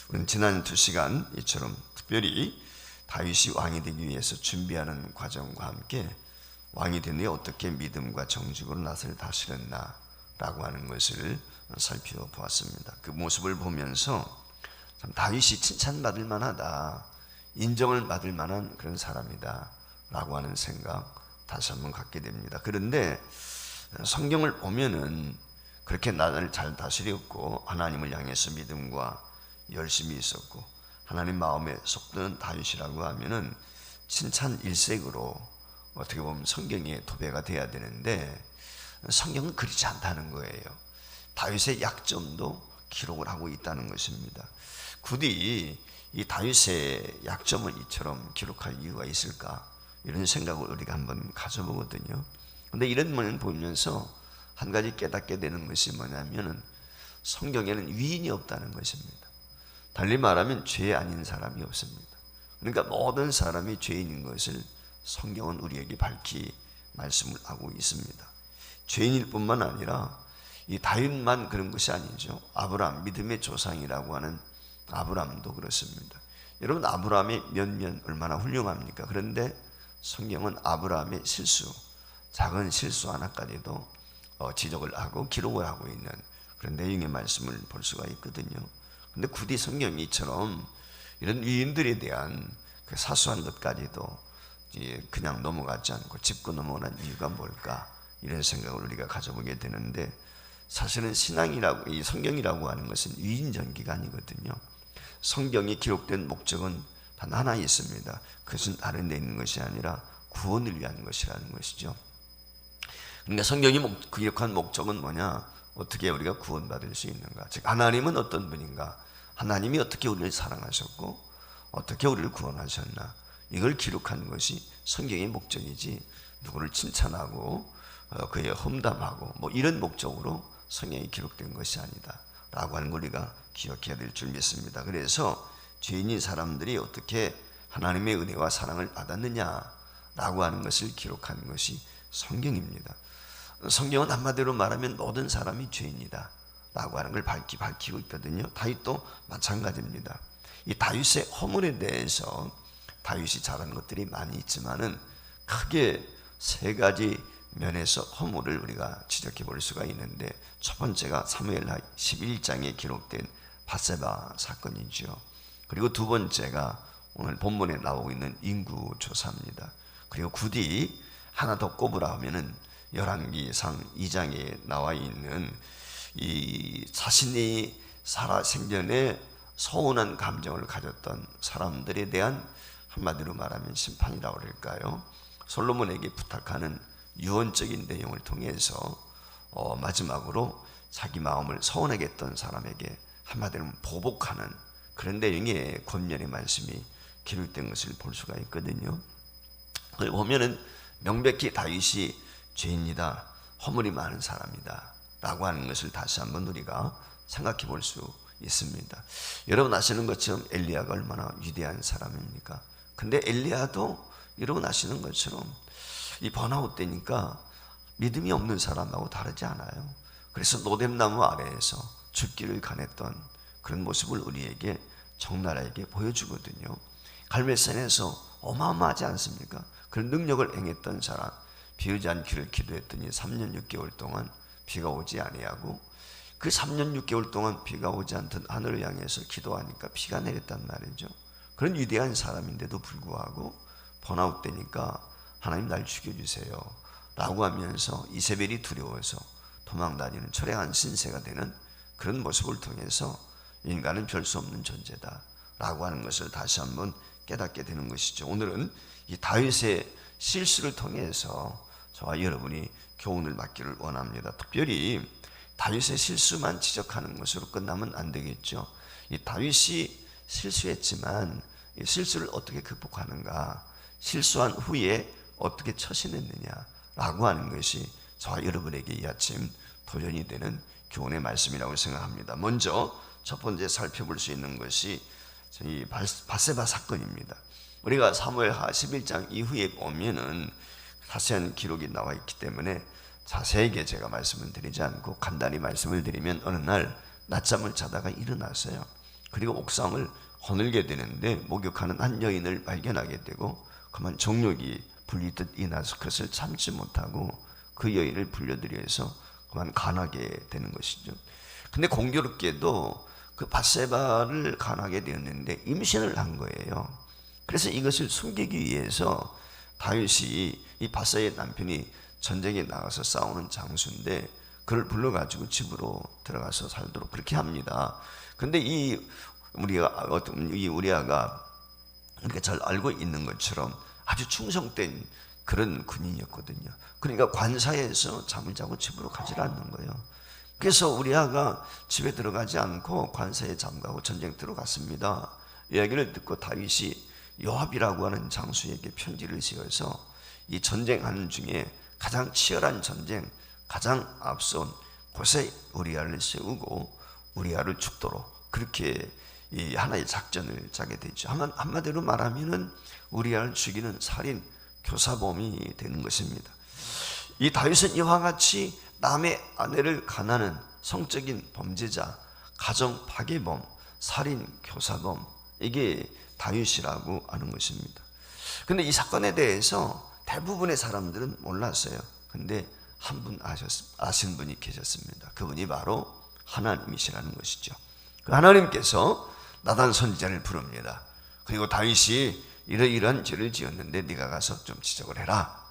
우리는 지난 2시간 이처럼 특별히 다윗이 왕이 되기 위해서 준비하는 과정과 함께 왕이 된 후에 어떻게 믿음과 정직으로 나서를 다스렸나 라고 하는 것을 살펴보았습니다. 그 모습을 보면서 참 다윗이 칭찬받을 만하다, 인정을 받을 만한 그런 사람이다 라고 하는 생각 다시 한번 갖게 됩니다. 그런데 성경을 보면은 그렇게 나를 잘 다스렸고 하나님을 향해서 믿음과 열심이 있었고 하나님 마음에 속드는 다윗이라고 하면은 칭찬 일색으로 어떻게 보면 성경의 도배가 돼야 되는데 성경은 그렇지 않다는 거예요. 다윗의 약점도 기록을 하고 있다는 것입니다. 굳이 이 다윗의 약점을 이처럼 기록할 이유가 있을까? 이런 생각을 우리가 한번 가져보거든요. 근데 이런 면을 보면서 한 가지 깨닫게 되는 것이 뭐냐면은 성경에는 위인이 없다는 것입니다. 달리 말하면 죄 아닌 사람이 없습니다. 그러니까 모든 사람이 죄인인 것을 성경은 우리에게 밝히 말씀을 하고 있습니다. 죄인일 뿐만 아니라 이 다윗만 그런 것이 아니죠. 아브라함, 믿음의 조상이라고 하는 아브라함도 그렇습니다. 여러분, 아브라함의 면면 얼마나 훌륭합니까? 그런데 성경은 아브라함의 실수, 작은 실수 하나까지도 지적을 하고 기록을 하고 있는 그런 내용의 말씀을 볼 수가 있거든요. 근데 굳이 성경이 이처럼 이런 위인들에 대한 그 사소한 것까지도 그냥 넘어가지 않고 짚고 넘어가는 이유가 뭘까? 이런 생각을 우리가 가져보게 되는데, 사실은 신앙이라고, 이 성경이라고 하는 것은 위인전기가 아니거든요. 성경이 기록된 목적은 단 하나 있습니다. 그것은 다른 데 있는 것이 아니라 구원을 위한 것이라는 것이죠. 그러니까 성경이 기록한 목적은 뭐냐? 어떻게 우리가 구원받을 수 있는가? 즉 하나님은 어떤 분인가? 하나님이 어떻게 우리를 사랑하셨고 어떻게 우리를 구원하셨나? 이걸 기록한 것이 성경의 목적이지, 누구를 칭찬하고 그의 험담하고 뭐 이런 목적으로 성경이 기록된 것이 아니다 라고 하는 걸 우리가 기억해야 될 줄 믿습니다. 그래서 죄인인 사람들이 어떻게 하나님의 은혜와 사랑을 받았느냐 라고 하는 것을 기록한 것이 성경입니다. 성경은 한마디로 말하면 모든 사람이 죄인이다 라고 하는 걸 밝히고 있거든요. 다윗도 마찬가지입니다. 이 다윗의 허물에 대해서 다윗이 잘한 것들이 많이 있지만은 크게 세 가지 면에서 허물을 우리가 지적해 볼 수가 있는데, 첫 번째가 사무엘하 11장에 기록된 밧세바 사건이죠. 그리고 두 번째가 오늘 본문에 나오고 있는 인구조사입니다. 그리고 굳이 하나 더 꼽으라 하면은 열왕기상 2장에 나와 있는 이 자신이 살아 생전에 서운한 감정을 가졌던 사람들에 대한, 한마디로 말하면 심판이라고 그럴까요? 솔로몬에게 부탁하는 유언적인 내용을 통해서 마지막으로 자기 마음을 서운하게 했던 사람에게 한마디로 보복하는 그런 내용의 권면의 말씀이 기록된 것을 볼 수가 있거든요. 그걸 보면은 명백히 다윗이 죄인이다, 허물이 많은 사람이다 라고 하는 것을 다시 한번 우리가 생각해 볼 수 있습니다. 여러분 아시는 것처럼 엘리야가 얼마나 위대한 사람입니까? 근데 엘리야도 여러분 아시는 것처럼 이 번아웃 되니까 믿음이 없는 사람하고 다르지 않아요. 그래서 노뎀나무 아래에서 죽기를 간했던 그런 모습을 우리에게, 적나라에게 보여주거든요. 갈멜산에서 어마어마하지 않습니까? 그런 능력을 행했던 사람, 비 오지 않기를 기도했더니 3년 6개월 동안 비가 오지 아니하고, 그 3년 6개월 동안 비가 오지 않던 하늘을 향해서 기도하니까 비가 내렸단 말이죠. 그런 위대한 사람인데도 불구하고 번아웃 되니까 하나님 날 죽여주세요 라고 하면서 이세벨이 두려워서 도망다니는 초라한 신세가 되는 그런 모습을 통해서 인간은 별 수 없는 존재다 라고 하는 것을 다시 한번 깨닫게 되는 것이죠. 오늘은 이 다윗의 실수를 통해서 저와 여러분이 교훈을 받기를 원합니다. 특별히 다윗의 실수만 지적하는 것으로 끝나면 안 되겠죠. 이 다윗이 실수했지만 이 실수를 어떻게 극복하는가, 실수한 후에 어떻게 처신했느냐 라고 하는 것이 저와 여러분에게 이 아침 도전이 되는 교훈의 말씀이라고 생각합니다. 먼저 첫 번째 살펴볼 수 있는 것이 이 밧세바 사건입니다. 우리가 사무엘하 11장 이후에 보면은 자세한 기록이 나와 있기 때문에 자세하게 제가 말씀을 드리지 않고 간단히 말씀을 드리면, 어느 날 낮잠을 자다가 일어났어요. 그리고 옥상을 거닐게 되는데 목욕하는 한 여인을 발견하게 되고 그만 정욕이 불리듯 인하서 그것을 참지 못하고 그 여인을 불려들여 해서 그만 간하게 되는 것이죠. 근데 공교롭게도 그 밧세바를 간하게 되었는데 임신을 한 거예요. 그래서 이것을 숨기기 위해서 다윗이 이 밧세바의 남편이 전쟁에 나가서 싸우는 장수인데 그를 불러가지고 집으로 들어가서 살도록 그렇게 합니다. 근데 이 우리아가 우리가 잘 알고 있는 것처럼 아주 충성된 그런 군인이었거든요. 그러니까 관사에서 잠을 자고 집으로 가지 않는 거예요. 그래서 우리아가 집에 들어가지 않고 관사에 잠가고 전쟁 들어갔습니다. 이야기를 듣고 다윗이 요압이라고 하는 장수에게 편지를 지어서 이 전쟁하는 중에 가장 치열한 전쟁, 가장 앞선 곳에 우리아를 세우고 우리아를 죽도록 그렇게 이 하나의 작전을 짜게 되죠. 한마디로 말하면은 우리아를 죽이는 살인 교사범이 되는 것입니다. 이 다윗은 이와 같이 남의 아내를 간하는 성적인 범죄자, 가정 파괴범, 살인 교사범, 이게 다윗이라고 하는 것입니다. 근데 이 사건에 대해서 대부분의 사람들은 몰랐어요. 근데 한 분 아신 분이 계셨습니다. 그분이 바로 하나님이시라는 것이죠. 그 하나님께서 나단 선지자를 부릅니다. 그리고 다윗이 이러이러한 죄를 지었는데 네가 가서 좀 지적을 해라.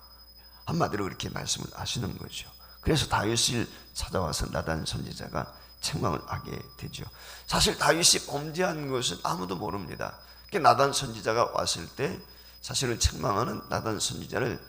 한마디로 그렇게 말씀을 하시는 거죠. 그래서 다윗을 찾아와서 나단 선지자가 책망을 하게 되죠. 사실 다윗이 범죄한 것은 아무도 모릅니다. 나단 선지자가 왔을 때 사실은 책망하는 나단 선지자를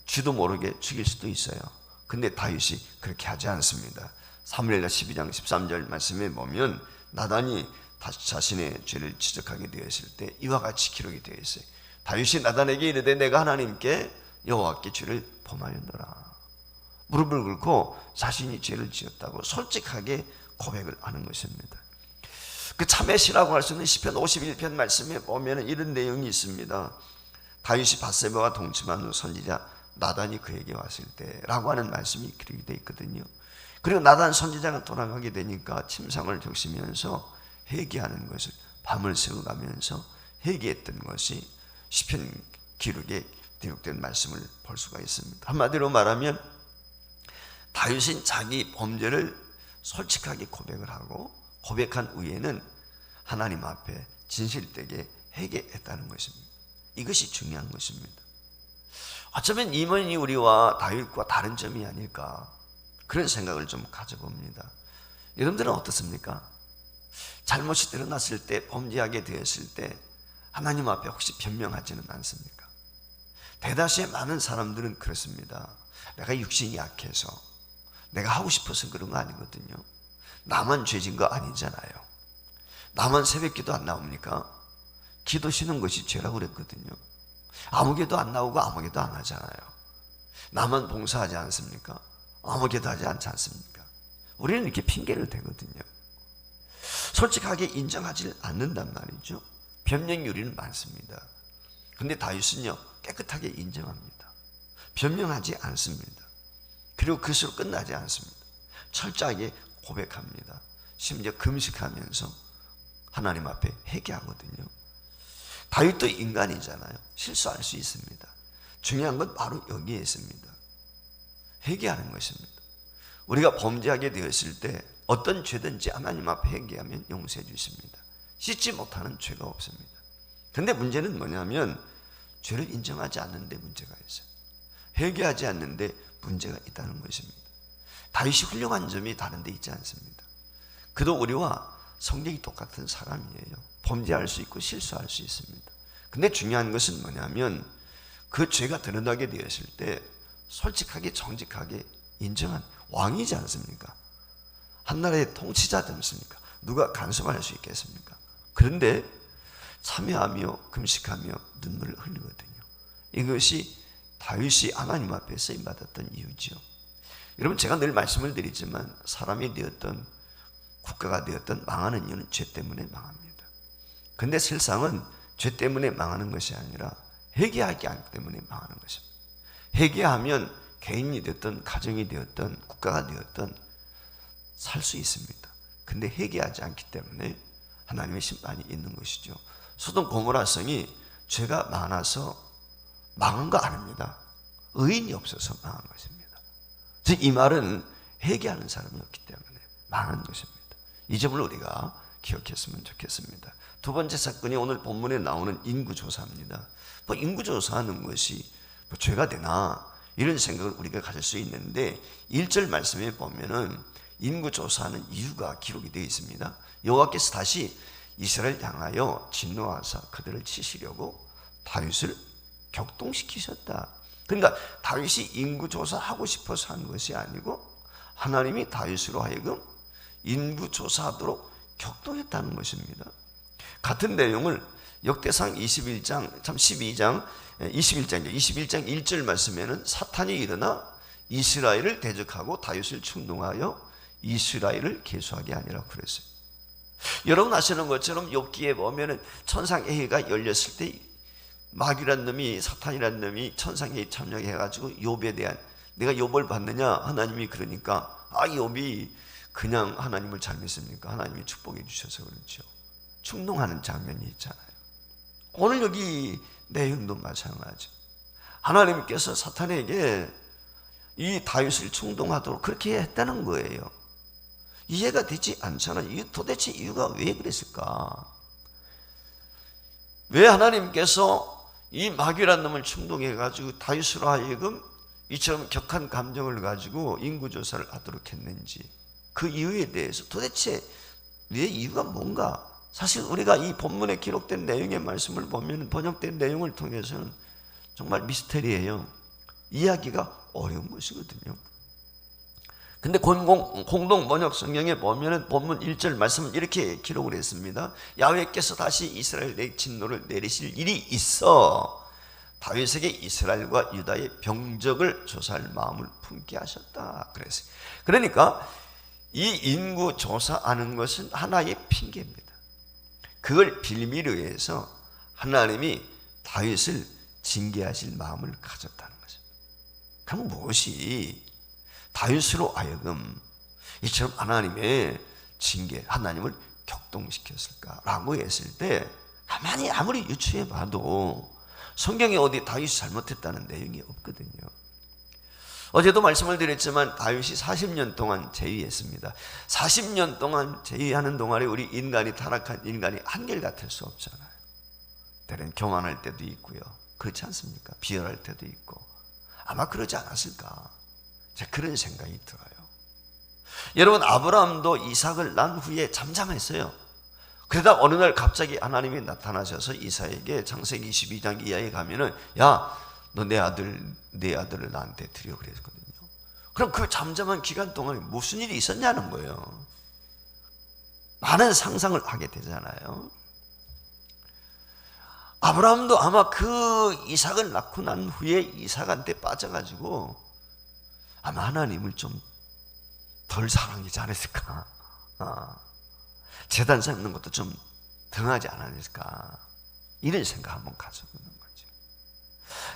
쥐도 모르게 죽일 수도 있어요. 근데 다윗이 그렇게 하지 않습니다. 사무엘하 12장 13절 말씀에 보면 나단이 자신의 죄를 지적하게 되었을 때 이와 같이 기록이 되어 있어요. 다윗이 나단에게 이르되 내가 하나님께 여호와께 죄를 범하였노라. 무릎을 꿇고 자신이 죄를 지었다고 솔직하게 고백을 하는 것입니다. 그 참의 시라고 할 수 있는 시편 51편 말씀에 보면 이런 내용이 있습니다. 다윗이 밧세바와 동침한 후 선지자 나단이 그에게 왔을 때라고 하는 말씀이 기록이 되어 있거든요. 그리고 나단 선지자가 돌아가게 되니까 침상을 적시면서 회개하는 것을 밤을 새워가면서 회개했던 것이 시편 기록에 기록된 말씀을 볼 수가 있습니다. 한마디로 말하면 다윗은 자기 범죄를 솔직하게 고백을 하고 고백한 후에는 하나님 앞에 진실되게 회개했다는 것입니다. 이것이 중요한 것입니다. 어쩌면 이면이 우리와 다윗과 다른 점이 아닐까 그런 생각을 좀 가져봅니다. 여러분들은 어떻습니까? 잘못이 드러났을 때 범죄하게 되었을 때 하나님 앞에 혹시 변명하지는 않습니까? 대다수의 많은 사람들은 그렇습니다. 내가 육신이 약해서 내가 하고 싶어서 그런 거 아니거든요. 나만 죄진 거 아니잖아요. 나만 새벽기도 안 나옵니까? 기도 쉬는 것이 죄라고 그랬거든요. 아무 개도 안 나오고 아무 개도 안 하잖아요. 나만 봉사하지 않습니까? 아무 개도 하지 않지 않습니까? 우리는 이렇게 핑계를 대거든요. 솔직하게 인정하지 않는단 말이죠. 변명유리는 많습니다. 근데 다윗은요 깨끗하게 인정합니다. 변명하지 않습니다. 그리고 그것으로 끝나지 않습니다. 철저하게 고백합니다. 심지어 금식하면서 하나님 앞에 회개하거든요. 다윗도 인간이잖아요. 실수할 수 있습니다. 중요한 건 바로 여기에 있습니다. 회개하는 것입니다. 우리가 범죄하게 되었을 때 어떤 죄든지 하나님 앞에 회개하면 용서해 주십니다. 씻지 못하는 죄가 없습니다. 그런데 문제는 뭐냐면 죄를 인정하지 않는데 문제가 있어요. 회개하지 않는데 문제가 있다는 것입니다. 다윗이 훌륭한 점이 다른 데 있지 않습니다. 그도 우리와 성격이 똑같은 사람이에요. 범죄할 수 있고 실수할 수 있습니다. 근데 중요한 것은 뭐냐면 그 죄가 드러나게 되었을 때 솔직하게 정직하게 인정한 왕이지 않습니까? 한나라의 통치자지 않습니까? 누가 간섭할 수 있겠습니까? 그런데 참여하며 금식하며 눈물을 흘리거든요. 이것이 다윗이 하나님 앞에 쓰임받았던 이유죠. 여러분 제가 늘 말씀을 드리지만 사람이 되었던 국가가 되었던 망하는 이유는 죄 때문에 망합니다. 근데 세상은 죄 때문에 망하는 것이 아니라 회개하지 않기 때문에 망하는 것입니다. 회개하면 개인이 되었던 가정이 되었던 국가가 되었던 살 수 있습니다. 근데 회개하지 않기 때문에 하나님의 심판이 있는 것이죠. 소돔 고모라 성이 죄가 많아서 망한 거 아닙니다. 의인이 없어서 망한 것입니다. 즉 이 말은 회개하는 사람이 없기 때문에 망한 것입니다. 이 점을 우리가 기억했으면 좋겠습니다. 두 번째 사건이 오늘 본문에 나오는 인구조사입니다. 인구조사하는 것이 죄가 되나 이런 생각을 우리가 가질 수 있는데 1절 말씀에 보면은 인구조사하는 이유가 기록이 되어 있습니다. 여호와께서 다시 이스라엘 향하여 진노하사 그들을 치시려고 다윗을 격동시키셨다. 그러니까 다윗이 인구조사하고 싶어서 한 것이 아니고 하나님이 다윗으로 하여금 인구조사하도록 격동했다는 것입니다. 같은 내용을 역대상 21장 1절 말씀에는 사탄이 일어나 이스라엘을 대적하고 다윗을 충동하여 이스라엘을 계수하게 아니라 그랬어요. 여러분 아시는 것처럼 욥기에 보면은 천상회의가 열렸을 때 마귀란 놈이, 사탄이란 놈이 천상회의 참여해가지고 욥에 대한, 내가 욥을 봤느냐 하나님이 그러니까 욥이 그냥 하나님을 잘 믿습니까? 하나님이 축복해 주셔서 그렇죠. 충동하는 장면이 있잖아요. 오늘 여기 내용도 마찬가지. 하나님께서 사탄에게 이 다윗을 충동하도록 그렇게 했다는 거예요. 이해가 되지 않잖아요. 도대체 이유가 왜 그랬을까? 왜 하나님께서 이 마귀란 놈을 충동해가지고 다윗으로 하여금 이처럼 격한 감정을 가지고 인구조사를 하도록 했는지, 그 이유에 대해서 도대체 왜 이유가 뭔가? 사실 우리가 이 본문에 기록된 내용의 말씀을 보면 번역된 내용을 통해서는 정말 미스터리예요. 이해하기가 어려운 것이거든요. 근데 공동 번역 성경에 보면은 본문 1절 말씀은 이렇게 기록을 했습니다. 야훼께서 다시 이스라엘의 진노를 내리실 일이 있어 다윗에게 이스라엘과 유다의 병적을 조사할 마음을 품게 하셨다 그랬어요. 그러니까 이 인구 조사하는 것은 하나의 핑계입니다. 그걸 빌미로 해서 하나님이 다윗을 징계하실 마음을 가졌다는 거죠. 그럼 무엇이 다윗으로 하여금 이처럼 하나님의 징계, 하나님을 격동시켰을까라고 했을 때 가만히 아무리 유추해 봐도 성경에 어디 다윗이 잘못했다는 내용이 없거든요. 어제도 말씀을 드렸지만 다윗이 40년 동안 제위했습니다. 40년 동안 제위하는 동안에 우리 인간이 타락한 인간이 한결같을 수 없잖아요. 때로는 교만할 때도 있고요. 그렇지 않습니까? 비열할 때도 있고. 아마 그러지 않았을까? 그런 생각이 들어요. 여러분 아브라함도 이삭을 낳은 후에 잠잠했어요. 그러다 어느 날 갑자기 하나님이 나타나셔서 이삭에게 창세기 22장 이하에 가면은 야, 너 내 아들을 나한테 드려 그랬거든요. 그럼 그 잠잠한 기간 동안에 무슨 일이 있었냐는 거예요. 많은 상상을 하게 되잖아요. 아브라함도 아마 그 이삭을 낳고 난 후에 이삭한테 빠져가지고 아마 하나님을 좀 덜 사랑하지 않았을까? 제단 쌓는 것도 좀 등하지 않았을까? 이런 생각 한번 가져보는 거죠.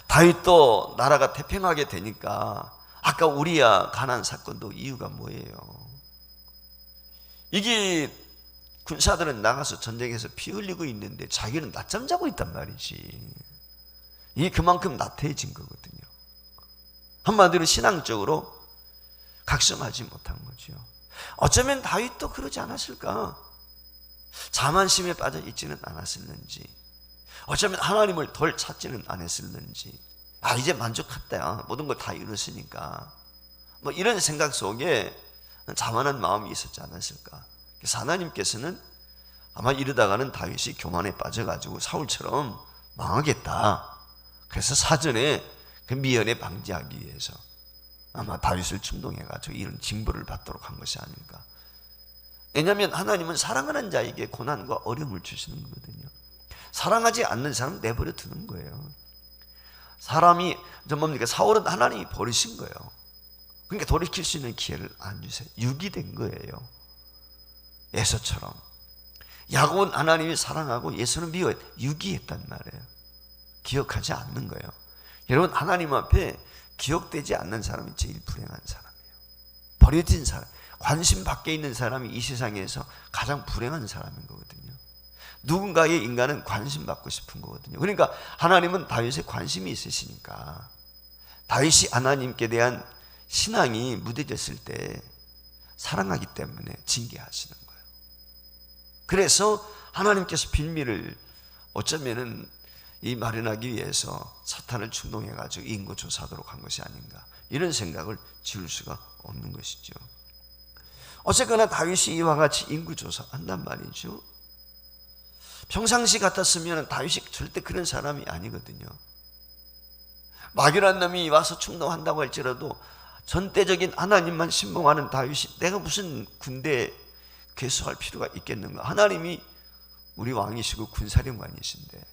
다윗도 나라가 태평하게 되니까 아까 우리야 가나안 사건도 이유가 뭐예요? 이게 군사들은 나가서 전쟁에서 피 흘리고 있는데 자기는 낮잠 자고 있단 말이지. 이게 그만큼 나태해진 거거든요. 한마디로 신앙적으로 각성하지 못한 거죠. 어쩌면 다윗도 그러지 않았을까? 자만심에 빠져 있지는 않았을는지, 어쩌면 하나님을 덜 찾지는 않았을는지, 이제 만족했다, 모든 걸 다 이뤘으니까, 뭐 이런 생각 속에 자만한 마음이 있었지 않았을까? 그래서 하나님께서는 아마 이러다가는 다윗이 교만에 빠져가지고 사울처럼 망하겠다, 그래서 사전에 그 미연에 방지하기 위해서 아마 다윗을 충동해가지고 이런 징벌을 받도록 한 것이 아닐까. 왜냐하면 하나님은 사랑하는 자에게 고난과 어려움을 주시는 거거든요. 사랑하지 않는 사람 내버려 두는 거예요. 사람이 뭡니까? 사울은 하나님이 버리신 거예요. 그러니까 돌이킬 수 있는 기회를 안 주세요. 유기된 거예요. 에서처럼. 야곱은 하나님이 사랑하고 예수는 미워해 유기했단 말이에요. 기억하지 않는 거예요. 여러분 하나님 앞에 기억되지 않는 사람이 제일 불행한 사람이에요. 버려진 사람, 관심 밖에 있는 사람이 이 세상에서 가장 불행한 사람인 거거든요. 누군가의 인간은 관심 받고 싶은 거거든요. 그러니까 하나님은 다윗에 관심이 있으시니까 다윗이 하나님께 대한 신앙이 무뎌졌을 때 사랑하기 때문에 징계하시는 거예요. 그래서 하나님께서 빌미를 어쩌면은 이 마련하기 위해서 사탄을 충동해가지고 인구조사하도록 한 것이 아닌가, 이런 생각을 지울 수가 없는 것이죠. 어쨌거나 다윗이 이와 같이 인구조사한단 말이죠. 평상시 같았으면 다윗이 절대 그런 사람이 아니거든요. 마귀란 놈이 와서 충동한다고 할지라도 전대적인 하나님만 신봉하는 다윗이 내가 무슨 군대에 개수할 필요가 있겠는가. 하나님이 우리 왕이시고 군사령관이신데,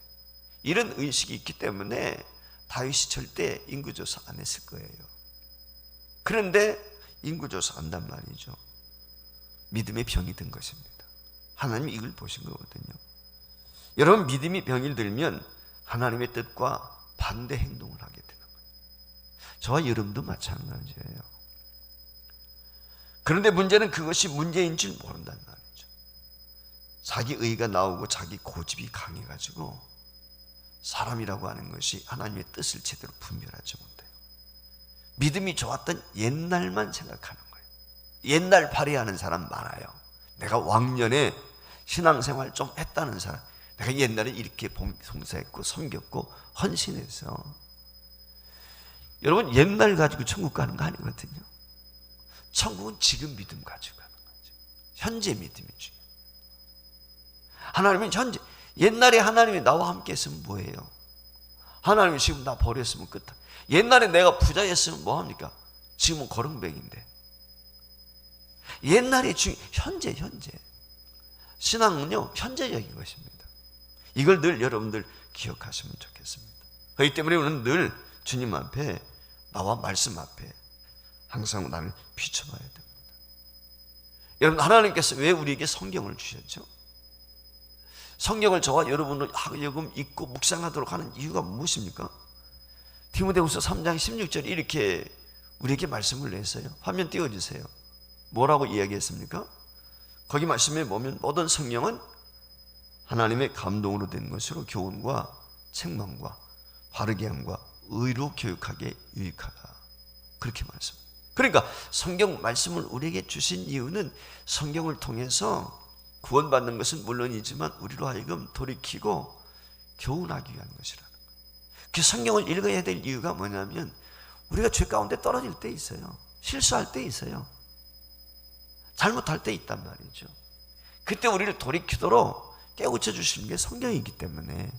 이런 의식이 있기 때문에 다윗이 절대 인구조사 안 했을 거예요. 그런데 인구조사 한단 말이죠. 믿음의 병이 든 것입니다. 하나님이 이걸 보신 거거든요. 여러분, 믿음이 병이 들면 하나님의 뜻과 반대 행동을 하게 되는 거예요. 저와 여러분도 마찬가지예요. 그런데 문제는 그것이 문제인 줄 모른단 말이죠. 자기 의가 나오고 자기 고집이 강해가지고 사람이라고 하는 것이 하나님의 뜻을 제대로 분별하지 못해요. 믿음이 좋았던 옛날만 생각하는 거예요. 옛날 발휘하는 사람 많아요. 내가 왕년에 신앙생활 좀 했다는 사람, 내가 옛날에 이렇게 봉사했고 섬겼고 헌신해서. 여러분, 옛날 가지고 천국 가는 거 아니거든요. 천국은 지금 믿음 가지고 가는 거죠. 현재 믿음이 중요해요. 하나님은 현재, 옛날에 하나님이 나와 함께 했으면 뭐예요? 하나님이 지금 나 버렸으면 끝. 옛날에 내가 부자였으면 뭐합니까? 지금은 거렁뱅인데. 옛날에 현재. 신앙은요, 현재적인 것입니다. 이걸 늘 여러분들 기억하시면 좋겠습니다. 그렇기 때문에 우리는 늘 주님 앞에, 나와 말씀 앞에 항상 나를 비춰봐야 됩니다. 여러분, 하나님께서 왜 우리에게 성경을 주셨죠? 성경을 저와 여러분을 하여금 읽고 묵상하도록 하는 이유가 무엇입니까? 디모데후서 3장 16절에 이렇게 우리에게 말씀을 냈어요. 화면 띄워주세요. 뭐라고 이야기했습니까? 거기 말씀에 보면 모든 성경은 하나님의 감동으로 된 것으로 교훈과 책망과 바르게 함과 의로 교육하게 유익하다. 그렇게 말씀합니다. 그러니까 성경 말씀을 우리에게 주신 이유는 성경을 통해서 구원받는 것은 물론이지만 우리로 하여금 돌이키고 교훈하기 위한 것이라는 거예요. 그 성경을 읽어야 될 이유가 뭐냐면 우리가 죄 가운데 떨어질 때 있어요. 실수할 때 있어요. 잘못할 때 있단 말이죠. 그때 우리를 돌이키도록 깨우쳐 주시는 게 성경이기 때문에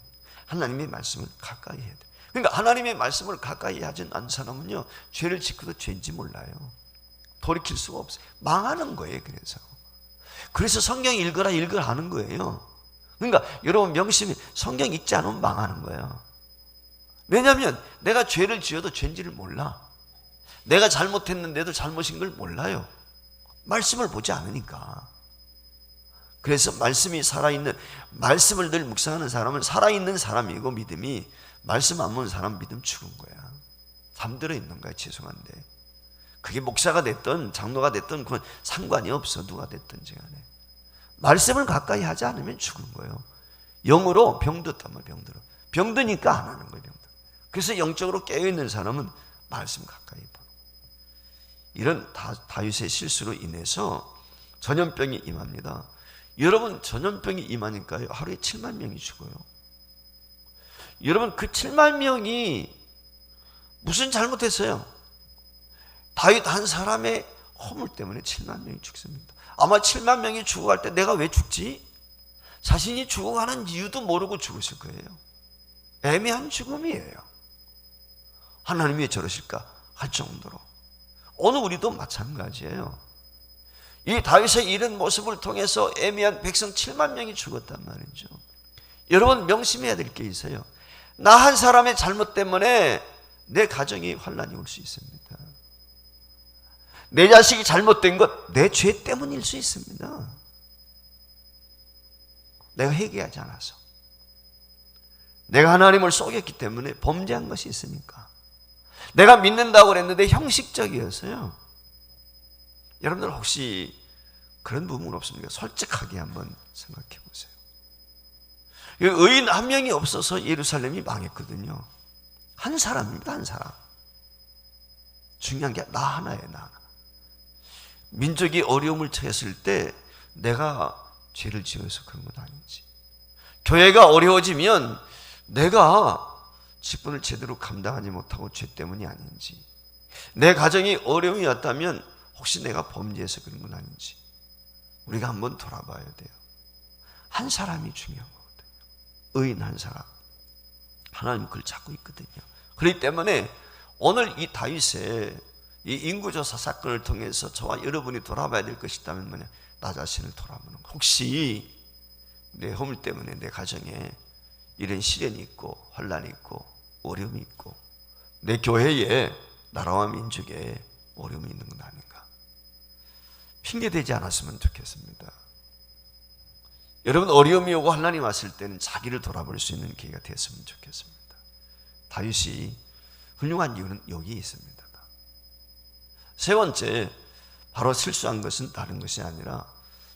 하나님의 말씀을 가까이 해야 돼요. 그러니까 하나님의 말씀을 가까이 하지 않은 사람은요, 죄를 짓고도 죄인지 몰라요. 돌이킬 수가 없어요. 망하는 거예요. 그래서 성경 읽어라 하는 거예요. 그러니까 여러분, 명심히 성경 읽지 않으면 망하는 거예요. 왜냐하면 내가 죄를 지어도 죄인지를 몰라. 내가 잘못했는데도 잘못인 걸 몰라요. 말씀을 보지 않으니까. 그래서 말씀이 살아있는, 말씀을 늘 묵상하는 사람은 살아있는 사람이고, 믿음이 말씀 안 보는 사람 믿음 죽은 거야. 잠들어 있는 거야. 죄송한데 그게 목사가 됐든 장로가 됐든 그건 상관이 없어. 누가 됐든지 간에 말씀을 가까이 하지 않으면 죽은 거예요. 영으로 병들었단 말이에요. 병드니까 안 하는 거예요. 그래서 영적으로 깨어있는 사람은 말씀 가까이 보는 거예요. 이런 다윗의 실수로 인해서 전염병이 임합니다. 여러분, 전염병이 임하니까요, 하루에 7만 명이 죽어요. 여러분, 그 7만 명이 무슨 잘못했어요? 다윗 한 사람의 허물 때문에 7만 명이 죽습니다. 아마 7만 명이 죽어갈 때 내가 왜 죽지? 자신이 죽어가는 이유도 모르고 죽으실 거예요. 애매한 죽음이에요. 하나님이 왜 저러실까 할 정도로. 오늘 우리도 마찬가지예요. 이 다윗의 이런 모습을 통해서 애매한 백성 7만 명이 죽었단 말이죠. 여러분, 명심해야 될 게 있어요. 나 한 사람의 잘못 때문에 내 가정에 환난이 올 수 있습니다. 내 자식이 잘못된 것 내 죄 때문일 수 있습니다. 내가 회개하지 않아서, 내가 하나님을 속였기 때문에 범죄한 것이 있으니까, 내가 믿는다고 그랬는데 형식적이었어요. 여러분들 혹시 그런 부분 없습니까? 솔직하게 한번 생각해 보세요. 의인 한 명이 없어서 예루살렘이 망했거든요. 한 사람입니다. 한 사람. 중요한 게 나 하나예요. 나 하나. 민족이 어려움을 처했을 때 내가 죄를 지어서 그런 건 아닌지, 교회가 어려워지면 내가 직분을 제대로 감당하지 못하고 죄 때문이 아닌지, 내 가정이 어려움이 왔다면 혹시 내가 범죄해서 그런 건 아닌지 우리가 한번 돌아봐야 돼요. 한 사람이 중요한 거거든요. 의인 한 사람. 하나님 그걸 찾고 있거든요. 그렇기 때문에 오늘 이 다윗의 이 인구조사 사건을 통해서 저와 여러분이 돌아봐야 될 것이 있다면 뭐냐? 나 자신을 돌아보는 거. 혹시 내 허물 때문에 내 가정에 이런 시련이 있고 환란이 있고 어려움이 있고 내 교회에 나라와 민족에 어려움이 있는 건 아닌가? 핑계대지 않았으면 좋겠습니다. 여러분, 어려움이 오고 환란이 왔을 때는 자기를 돌아볼 수 있는 기회가 됐으면 좋겠습니다. 다윗이 훌륭한 이유는 여기에 있습니다. 세 번째, 바로 실수한 것은 다른 것이 아니라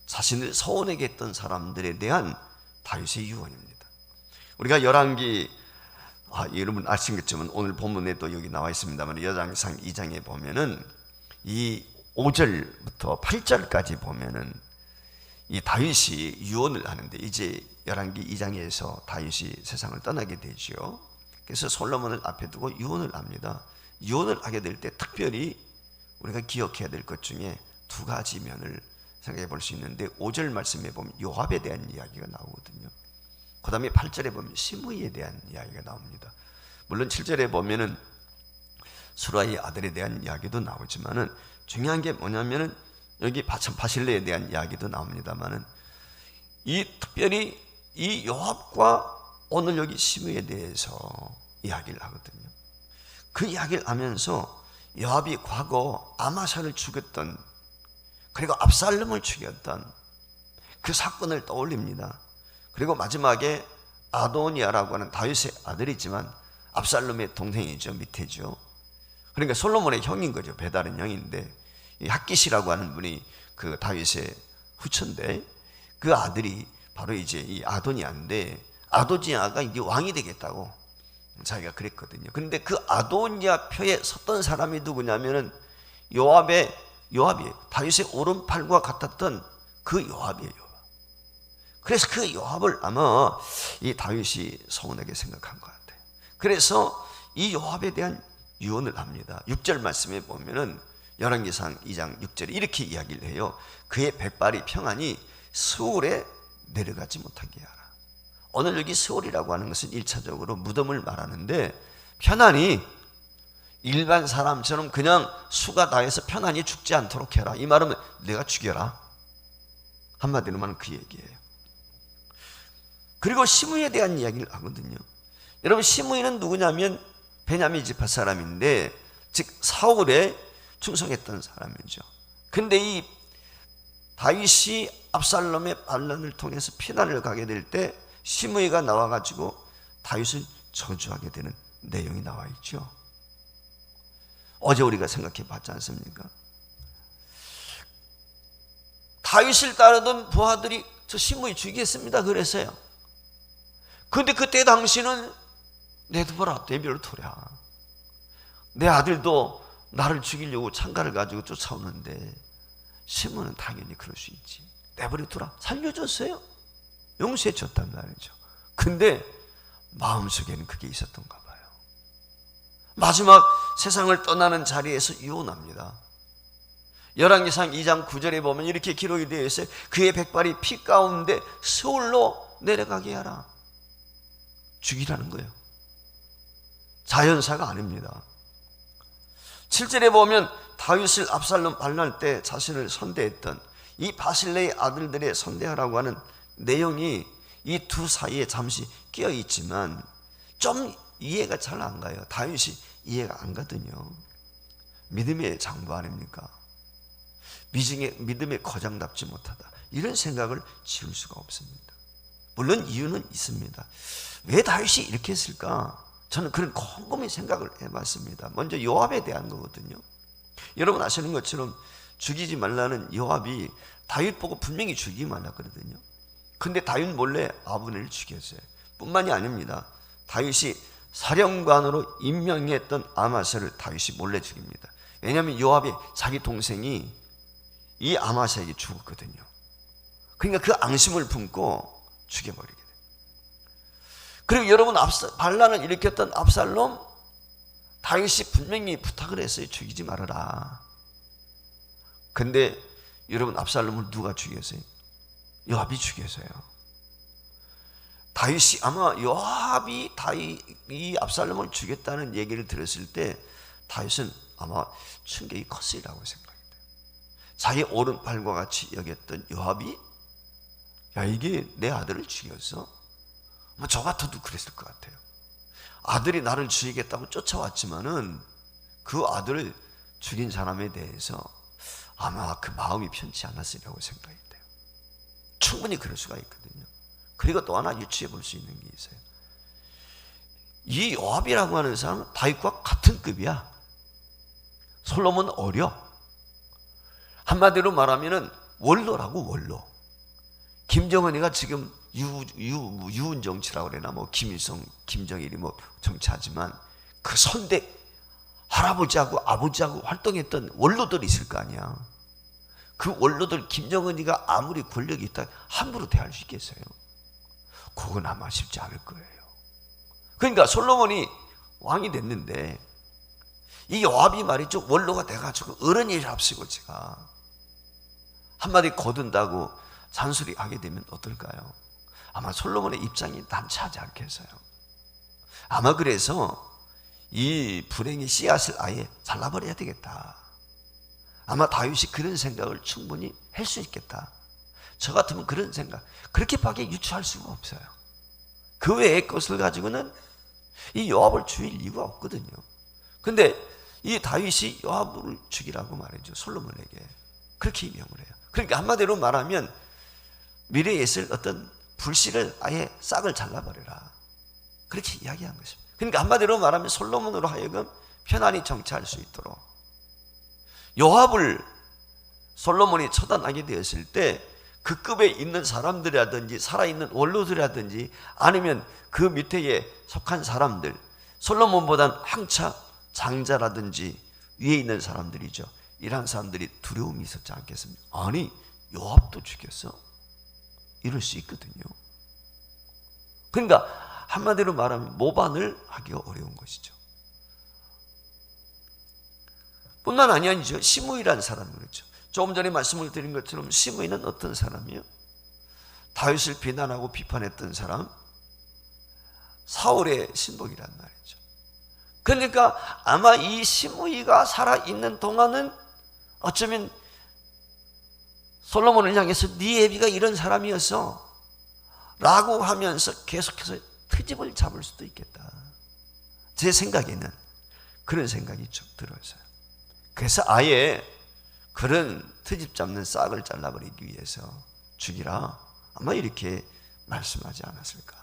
자신을 서운하게 했던 사람들에 대한 다윗의 유언입니다. 우리가 열왕기, 여러분 아시겠지만 오늘 본문에도 여기 나와 있습니다만 열왕기상 2장에 보면은 이 5절부터 8절까지 보면은 이 다윗이 유언을 하는데, 이제 열왕기 2장에서 다윗이 세상을 떠나게 되죠. 그래서 솔로몬을 앞에 두고 유언을 합니다. 유언을 하게 될 때 특별히 우리가 기억해야 될 것 중에 두 가지 면을 생각해 볼 수 있는데, 5절 말씀에 보면 요압에 대한 이야기가 나오거든요. 그 다음에 8절에 보면 시므이에 대한 이야기가 나옵니다. 물론 7절에 보면은 수라의 아들에 대한 이야기도 나오지만은 중요한 게 뭐냐면은 여기 바실레에 대한 이야기도 나옵니다만은 이 특별히 이 요압과 오늘 여기 시므이에 대해서 이야기를 하거든요. 그 이야기를 하면서 요압이 과거 아마샤를 죽였던, 그리고 압살롬을 죽였던 그 사건을 떠올립니다. 그리고 마지막에 아도니아라고 하는 다윗의 아들이지만 압살롬의 동생이죠. 밑에죠. 그러니까 솔로몬의 형인 거죠. 배다른 형인데, 이 핫깃이라고 하는 분이 그 다윗의 후처인데, 그 아들이 바로 이제 이 아도니아인데, 아도니아가 이제 왕이 되겠다고 자기가 그랬거든요. 그런데 그 아도니아 표에 섰던 사람이 누구냐면은 요압이에요. 다윗의 오른팔과 같았던 그 요압이에요. 그래서 그 요압을 아마 이 다윗이 서운하게 생각한 것 같아요. 그래서 이 요압에 대한 유언을 합니다. 6절 말씀에 보면은 열왕기상 2장 6절에 이렇게 이야기를 해요. 그의 백발이 평안히 스올에 내려가지 못하게 하라. 오늘 여기 스올이라고 하는 것은 1차적으로 무덤을 말하는데, 편안히 일반 사람처럼 그냥 수가 다해서 편안히 죽지 않도록 해라. 이 말은 내가 죽여라. 한마디로 말하면 그 얘기예요. 그리고 시므이에 대한 이야기를 하거든요. 여러분, 시므이는 누구냐면 베냐민 지파 사람인데, 즉 사울에 충성했던 사람이죠. 근데 이 다윗이 압살롬의 반란을 통해서 피난을 가게 될 때 시므이가 나와가지고 다윗을 저주하게 되는 내용이 나와 있죠. 어제 우리가 생각해 봤지 않습니까? 다윗을 따르던 부하들이 저 시므이 죽이겠습니다 그랬어요. 근데 그때 당시는 내두어라, 내버려 두라. 내 아들도 나를 죽이려고 창가를 가지고 쫓아오는데 시므이는 당연히 그럴 수 있지, 내버려 두라. 살려줬어요. 용서해 줬단 말이죠. 근데 마음속에는 그게 있었던가 봐요. 마지막 세상을 떠나는 자리에서 유언합니다. 열왕기상 2장 9절에 보면 이렇게 기록이 되어 있어요. 그의 백발이 피 가운데 스올로 내려가게 하라. 죽이라는 거예요. 자연사가 아닙니다. 7절에 보면 다윗을 압살롬 반란할 때 자신을 선대했던 이 바실레의 아들들의 선대하라고 하는 내용이 이 두 사이에 잠시 끼어 있지만 좀 이해가 잘 안 가요. 다윗이 이해가 안 가거든요. 믿음의 장부 아닙니까? 믿음의 거장답지 못하다, 이런 생각을 지울 수가 없습니다. 물론 이유는 있습니다. 왜 다윗이 이렇게 했을까? 저는 그런 곰곰이 생각을 해봤습니다. 먼저 요압에 대한 거거든요. 여러분 아시는 것처럼 죽이지 말라는 요압이 다윗 보고 분명히 죽이지 말라 그러거든요. 근데 다윗 몰래 아브넬을 죽였어요. 뿐만이 아닙니다. 다윗이 사령관으로 임명했던 아마사를 다윗이 몰래 죽입니다. 왜냐하면 요압이 자기 동생이 이 아마사에게 죽었거든요. 그러니까 그 앙심을 품고 죽여버리게 돼요. 그리고 여러분, 반란을 일으켰던 압살롬, 다윗이 분명히 부탁을 했어요. 죽이지 말아라. 근데 여러분, 압살롬을 누가 죽였어요? 요압이 죽였어요. 다윗이 아마 요압이 이 압살롬을 죽였다는 얘기를 들었을 때 다윗은 아마 충격이 컸으리라고 생각해요. 자기 오른팔과 같이 여겼던 요압이, 야, 이게 내 아들을 죽였어? 뭐 저 같아도 그랬을 것 같아요. 아들이 나를 죽이겠다고 쫓아왔지만은 그 아들을 죽인 사람에 대해서 아마 그 마음이 편치 않았으리라고 생각이 돼요. 충분히 그럴 수가 있거든요. 그리고 또 하나 유추해 볼 수 있는 게 있어요. 이 요압이라고 하는 사람은 다윗과 같은 급이야. 솔로몬 어려. 한마디로 말하면은 원로라고, 원로. 김정은이가 지금 유은 정치라고 그러나, 뭐 김일성, 김정일이 뭐 정치하지만 그 선대 할아버지하고 아버지하고 활동했던 원로들이 있을 거 아니야. 그 원로들, 김정은이가 아무리 권력이 있다 함부로 대할 수 있겠어요? 그건 아마 쉽지 않을 거예요. 그러니까 솔로몬이 왕이 됐는데 이 요압이 말이죠, 원로가 돼가지고 어른이를 앞세고 제가 한마디 거둔다고 잔소리하게 되면 어떨까요? 아마 솔로몬의 입장이 난처하지 않겠어요? 아마 그래서 이 불행의 씨앗을 아예 잘라버려야 되겠다. 아마 다윗이 그런 생각을 충분히 할 수 있겠다. 저 같으면 그런 생각, 그렇게밖에 유추할 수가 없어요. 그 외의 것을 가지고는 이 요압을 죽일 이유가 없거든요. 근데 이 다윗이 요압을 죽이라고 말이죠, 솔로몬에게. 그렇게 임명을 해요. 그러니까 한마디로 말하면 미래에 있을 어떤 불씨를 아예 싹을 잘라버려라, 그렇게 이야기한 것입니다. 그러니까 한마디로 말하면 솔로몬으로 하여금 편안히 정치할 수 있도록, 요압을 솔로몬이 처단하게 되었을 때 그 급에 있는 사람들이라든지 살아있는 원로들이라든지 아니면 그 밑에 속한 사람들, 솔로몬보단 한차 장자라든지 위에 있는 사람들이죠. 이러한 사람들이 두려움이 있었지 않겠습니까? 아니, 요압도 죽였어? 이럴 수 있거든요. 그러니까 한마디로 말하면 모반을 하기가 어려운 것이죠. 뿐만 아니죠. 시므이라는 사람이 그렇죠. 조금 전에 말씀을 드린 것처럼 시므이는 어떤 사람이요? 다윗을 비난하고 비판했던 사람, 사울의 신복이란 말이죠. 그러니까 아마 이 시므이가 살아있는 동안은 어쩌면 솔로몬을 향해서 네 애비가 이런 사람이었어 라고 하면서 계속해서 트집을 잡을 수도 있겠다. 제 생각에는 그런 생각이 쭉 들어서요. 그래서 아예 그런 트집 잡는 싹을 잘라버리기 위해서 죽이라, 아마 이렇게 말씀하지 않았을까.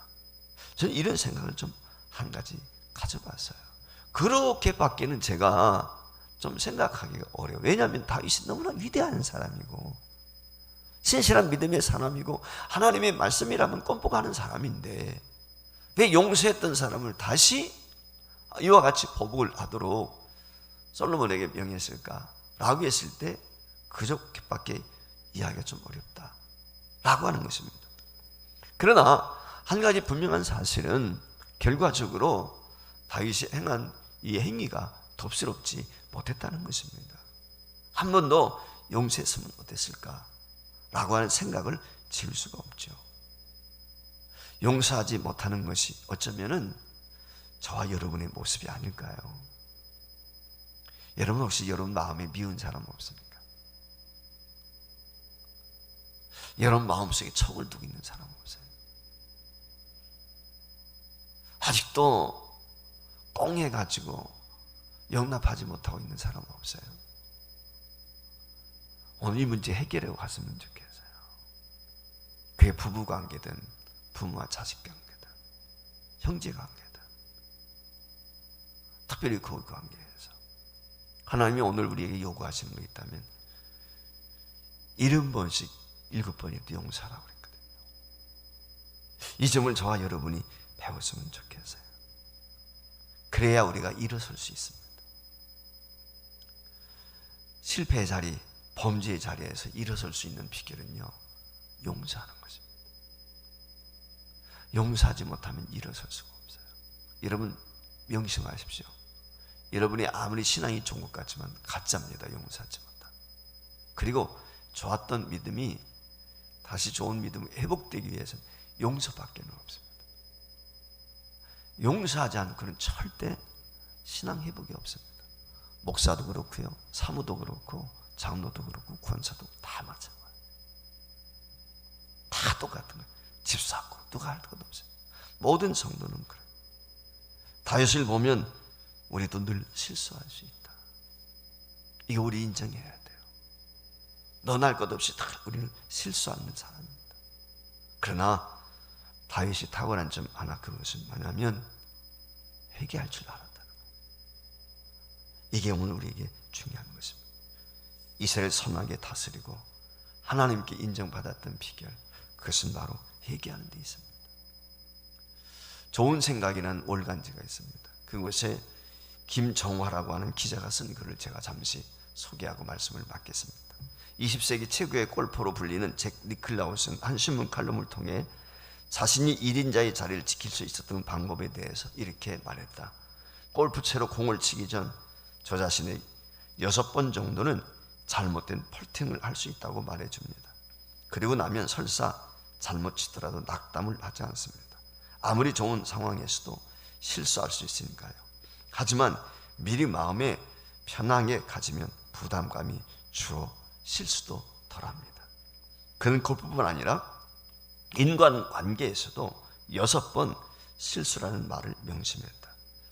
저는 이런 생각을 좀 한 가지 가져봤어요. 그렇게밖에는 제가 좀 생각하기가 어려워요. 왜냐하면 다윗이 너무나 위대한 사람이고 신실한 믿음의 사람이고 하나님의 말씀이라면 꼼복하는 사람인데 왜 용서했던 사람을 다시 이와 같이 보복을 하도록 솔로몬에게 명했을까? 라고 했을 때 그저께밖에 이야기가 좀 어렵다 라고 하는 것입니다. 그러나 한 가지 분명한 사실은 결과적으로 다윗이 행한 이 행위가 덥스럽지 못했다는 것입니다. 한 번 더 용서했으면 어땠을까? 라고 하는 생각을 지울 수가 없죠. 용서하지 못하는 것이 어쩌면은 저와 여러분의 모습이 아닐까요? 여러분 혹시 여러분 마음에 미운 사람 없습니까? 여러분 마음속에 척을 두고 있는 사람 없어요? 아직도 꽁해가지고 용납하지 못하고 있는 사람 없어요? 오늘 이 문제 해결하고 갔으면 좋겠어요. 그게 부부관계든 부모와 자식관계든 형제관계든 특별히 그 관계에서 하나님이 오늘 우리에게 요구하시는 거 있다면 70번씩 7번이라도 용서하라고 그랬거든요. 이 점을 저와 여러분이 배웠으면 좋겠어요. 그래야 우리가 일어설 수 있습니다. 실패의 자리, 범죄의 자리에서 일어설 수 있는 비결은요, 용서하는 것입니다. 용서하지 못하면 일어설 수가 없어요. 여러분 명심하십시오. 여러분이 아무리 신앙이 좋은 것 같지만 가짜입니다. 용서하지 못하면. 그리고 좋았던 믿음이 다시 좋은 믿음을 회복되기 위해서는 용서밖에 없습니다. 용서하지 않고는 절대 신앙 회복이 없습니다. 목사도 그렇고요, 사무도 그렇고, 장로도 그렇고, 권사도 다 마찬가지예요. 다 똑같은 거예요. 집사고 누가 할 것 없어요. 모든 성도는 그래요. 다윗을 보면 우리도 늘 실수할 수 있다. 이거 우리 인정해야 돼요. 너나 할 것 없이 다 우리는 실수하는 사람입니다. 그러나 다윗이 탁월한 점 하나, 그것은 뭐냐면 회개할 줄 알았다는 거예요. 이게 오늘 우리에게 중요한 것입니다. 이스라엘 선하게 다스리고 하나님께 인정받았던 비결, 그것은 바로 회개하는 데 있습니다. 좋은 생각이라는 월간지가 있습니다. 그곳에 김정화라고 하는 기자가 쓴 글을 제가 잠시 소개하고 말씀을 맡겠습니다. 20세기 최고의 골퍼로 불리는 잭 니클라우스는 한 신문 칼럼을 통해 자신이 1인자의 자리를 지킬 수 있었던 방법에 대해서 이렇게 말했다. 골프채로 공을 치기 전 저 자신의 6번 정도는 잘못된 펄팅을 할 수 있다고 말해줍니다. 그리고 나면 설사 잘못 치더라도 낙담을 하지 않습니다. 아무리 좋은 상황에서도 실수할 수 있으니까요. 하지만 미리 마음에 편하게 가지면 부담감이 줄어 실수도 덜합니다. 그는 골프뿐 아니라 인간관계에서도 6번 실수라는 말을 명심했다.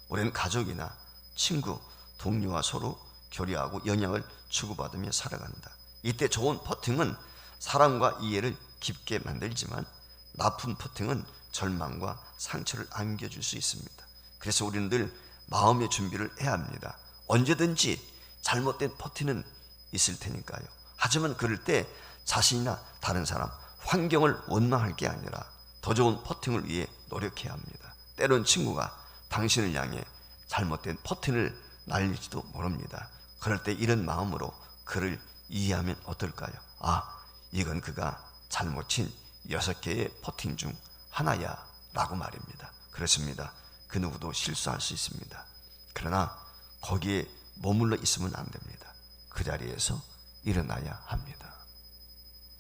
우리는 가족이나 친구, 동료와 서로 교류하고 영향을 주고받으며 살아간다. 이때 좋은 퍼팅은 사랑과 이해를 깊게 만들지만 나쁜 퍼팅은 절망과 상처를 안겨줄 수 있습니다. 그래서 우리는 늘 마음의 준비를 해야 합니다. 언제든지 잘못된 퍼팅은 있을 테니까요. 하지만 그럴 때 자신이나 다른 사람, 환경을 원망할 게 아니라 더 좋은 퍼팅을 위해 노력해야 합니다. 때론 친구가 당신을 향해 잘못된 퍼팅을 날릴지도 모릅니다. 그럴 때 이런 마음으로 그를 이해하면 어떨까요? 아, 이건 그가 잘못 친 6개의 퍼팅 중 하나야 라고 말입니다. 그렇습니다. 그 누구도 실수할 수 있습니다. 그러나 거기에 머물러 있으면 안 됩니다. 그 자리에서 일어나야 합니다.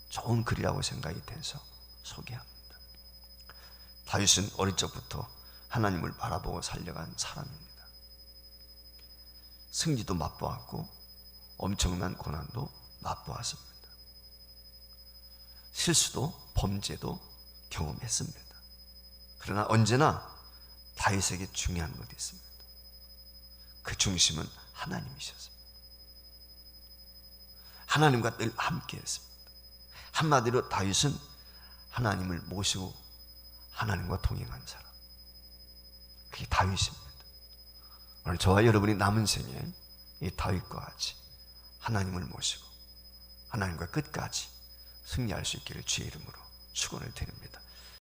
좋은 글이라고 생각이 돼서 소개합니다. 다윗은 어릴 적부터 하나님을 바라보고 살려간 사람입니다. 승리도 맛보았고 엄청난 고난도 맛보았습니다. 실수도 범죄도 경험했습니다. 그러나 언제나 다윗에게 중요한 것이 있습니다. 그 중심은 하나님이셨습니다. 하나님과 늘 함께 했습니다. 한마디로 다윗은 하나님을 모시고 하나님과 동행한 사람, 그게 다윗입니다. 오늘 저와 여러분이 남은 생에 이 다윗과 같이 하나님을 모시고 하나님과 끝까지 승리할 수 있기를 주의 이름으로 축원을 드립니다.